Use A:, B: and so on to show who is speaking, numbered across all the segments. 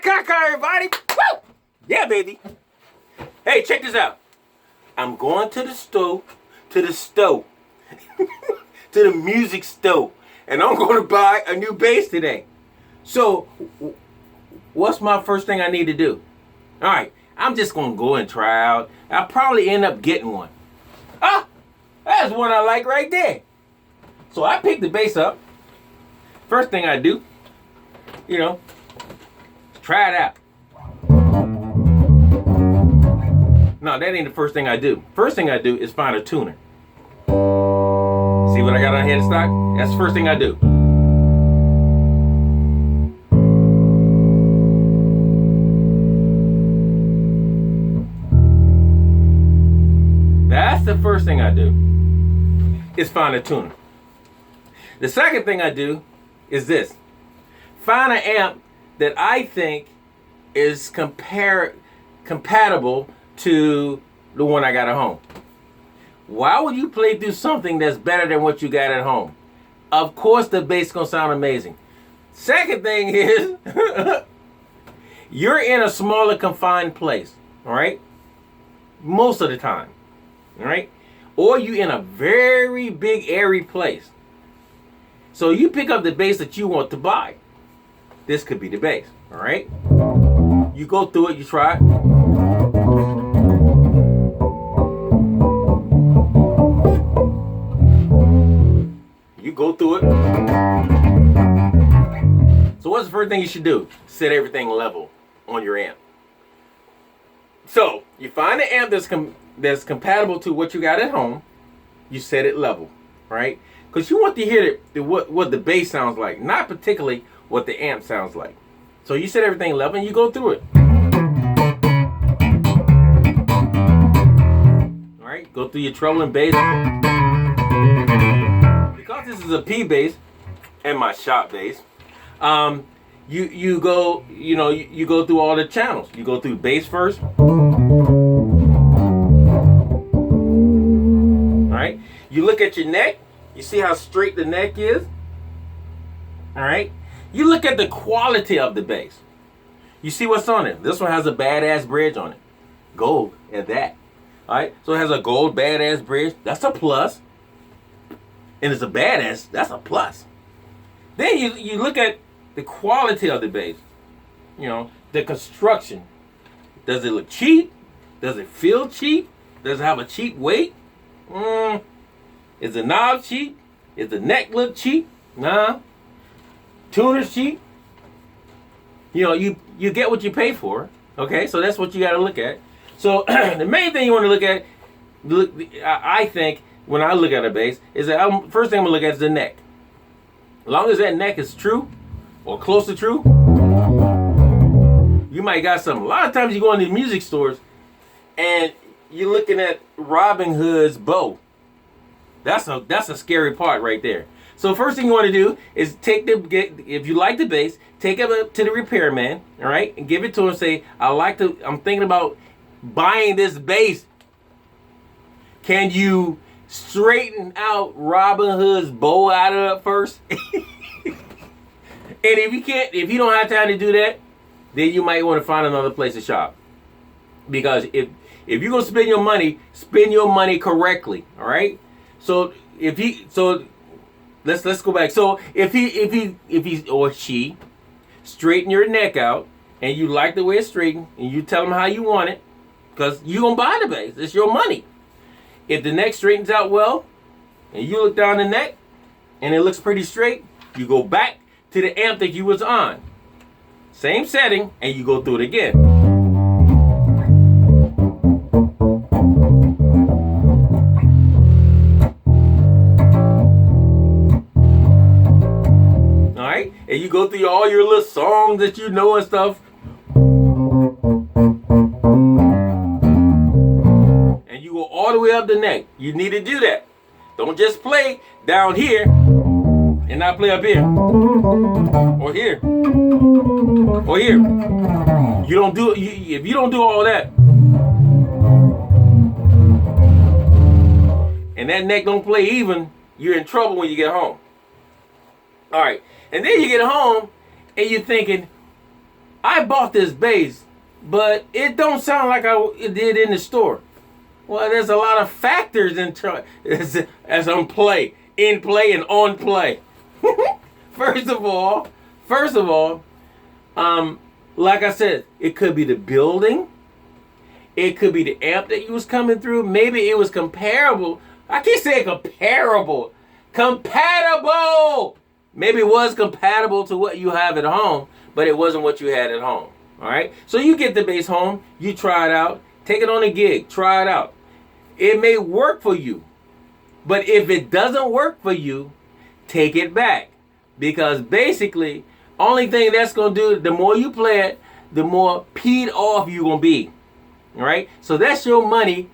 A: Shaka, everybody. Woo! Yeah, baby. Hey, check this out. I'm going to the store, to the music store, and I'm going to buy a new bass today. So, what's my first thing I need to do? All right, I'm just going to go and try out. I'll probably end up getting one. Ah, that's one I like right there. So I pick the bass up. First thing I do, try it out. No, that ain't the first thing I do. First thing I do is find a tuner. See what I got on here in stock? That's the first thing I do. That's the first thing I do, is find a tuner. The second thing I do is this. Find an amp that I think is compatible to the one I got at home. Why would you play through something that's better than what you got at home? Of course the bass gonna sound amazing. Second thing is, you're in a smaller confined place, all right? Most of the time, all right? Or you in a very big airy place. So you pick up the bass that you want to buy. This could be the bass, all right? You go through it, you try it. You go through it. So what's the first thing you should do? Set everything level on your amp. So you find an amp that's compatible to what you got at home. You set it level, right? Because you want to hear what the bass sounds like, not particularly what the amp sounds like. So you set everything level and you go through it. All right, go through your treble and bass. Because this is a P bass and my shop bass, you go through all the channels. You go through bass first. All right, you look at your neck. You see how straight the neck is? All right. You look at the quality of the bass. You see what's on it. This one has a badass bridge on it. Gold at that. All right. So it has a gold badass bridge. That's a plus. And it's a badass. That's a plus. Then you look at the quality of the bass. The construction. Does it look cheap? Does it feel cheap? Does it have a cheap weight? Is the knob cheap? Is the neck look cheap? Nah. Tuner's cheap. You get what you pay for. Okay, so that's what you got to look at. So the main thing you want to look at, I think, when I look at a bass, is that first thing I'm gonna look at is the neck. As long as that neck is true or close to true, you might got something. A lot of times you go into music stores and you're looking at Robin Hood's bow. That's a scary part right there. So first thing you want to do is if you like the bass, take it up to the repairman, all right, and give it to him and say, I'm thinking about buying this bass. Can you straighten out Robin Hood's bow out of it first? And if you don't have time to do that, then you might want to find another place to shop. Because if you're gonna spend your money correctly, all right? So let's go back. So if he or she straighten your neck out and you like the way it's straightened and you tell them how you want it, because you gonna buy the bass, it's your money. If the neck straightens out well and you look down the neck and it looks pretty straight, you go back to the amp that you was on, same setting, and you go through it again. And you go through all your little songs that you know and stuff. And you go all the way up the neck. You need to do that. Don't just play down here and not play up here. Or here. Or here. You don't do if you don't do all that. And that neck don't play even, you're in trouble when you get home. All right. And then you get home and you're thinking, I bought this bass, but it don't sound like it did in the store. Well, there's a lot of factors as on play, in play, and on play. First of all, like I said, it could be the building. It could be the amp that you was coming through. Maybe it was comparable. I can't say comparable. Compatible. Maybe it was compatible to what you have at home, but it wasn't what you had at home. All right? So you get the bass home. You try it out. Take it on a gig. Try it out. It may work for you. But if it doesn't work for you, take it back. Because basically, only thing that's going to do, the more you play it, the more peed off you're going to be. All right? So that's your money,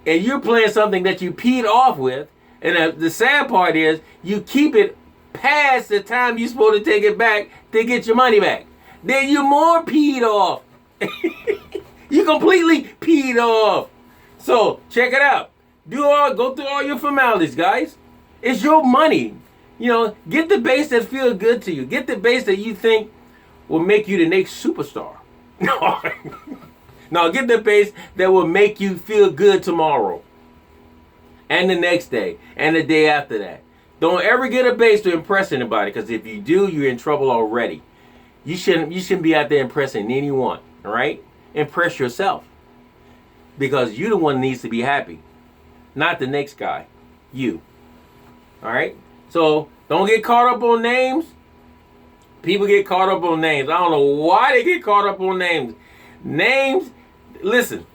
A: and you're playing something that you peed off with. And the sad part is, you keep it past the time you're supposed to take it back to get your money back. Then you're more peed off. You completely peed off. So check it out. Go through all your formalities, guys. It's your money. You know, get the bass that feels good to you. Get the bass that you think will make you the next superstar. No, get the bass that will make you feel good tomorrow, and the next day, and the day after that. Don't ever get a bass to impress anybody, because if you do, you're in trouble already. You shouldn't be out there impressing anyone. All right? Impress yourself, because you're the one that needs to be happy, not the next guy. You. All right? So don't get caught up on names. People get caught up on names. I don't know why they get caught up on names. Names. Listen.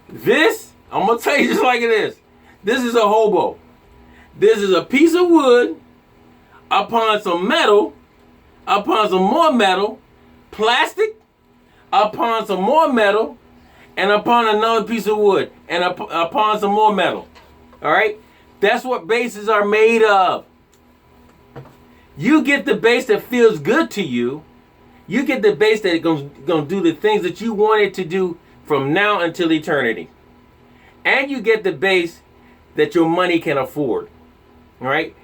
A: This, I'm going to tell you just like it is. This is a hobo. This is a piece of wood upon some metal, upon some more metal, plastic, upon some more metal, and upon another piece of wood, and upon some more metal. All right? That's what basses are made of. You get the bass that feels good to you. You get the bass that is going to do the things that you want it to do from now until eternity. And you get the bass that your money can afford. All right?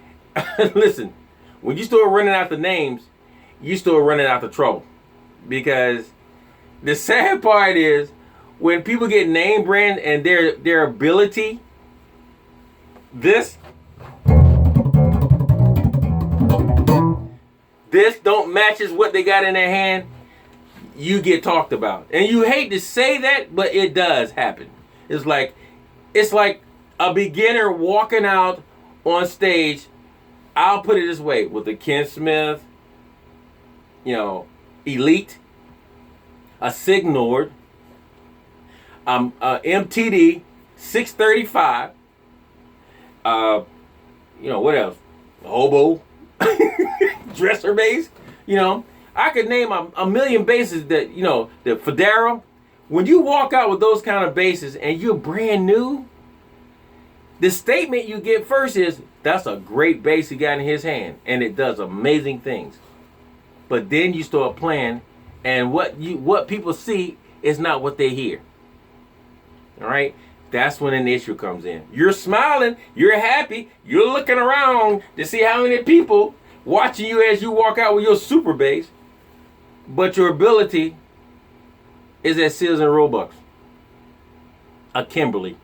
A: Listen, when you start running out the names, you start running out the trouble. Because the sad part is, when people get name brand and their ability, this don't matches what they got in their hand, you get talked about. And you hate to say that, but it does happen. It's like a beginner walking out on stage. I'll put it this way, with the Ken Smith, Elite, a Signord, MTD 635, what else? Hobo, dresser bass. I could name a million basses that, the Federa. When you walk out with those kind of basses and you're brand new, the statement you get first is, that's a great bass he got in his hand, and it does amazing things. But then you start playing, and what people see is not what they hear. All right? That's when an issue comes in. You're smiling, you're happy, you're looking around to see how many people watching you as you walk out with your super bass, but your ability is at Sears and Roebuck, a Kimberly.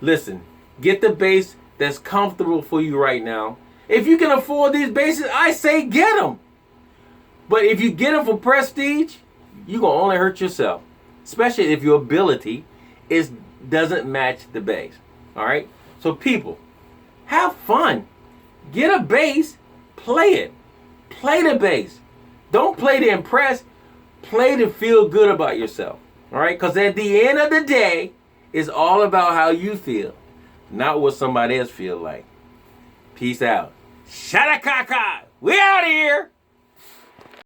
A: Listen, get the bass that's comfortable for you right now. If you can afford these basses, I say get them. But if you get them for prestige, you're going to only hurt yourself, especially if your ability doesn't match the bass. All right? So people, have fun. Get a bass, play it. Play the bass. Don't play to impress. Play to feel good about yourself. All right? Because at the end of the day, it's all about how you feel, not what somebody else feel like. Peace out. Shadakaka. We out of here.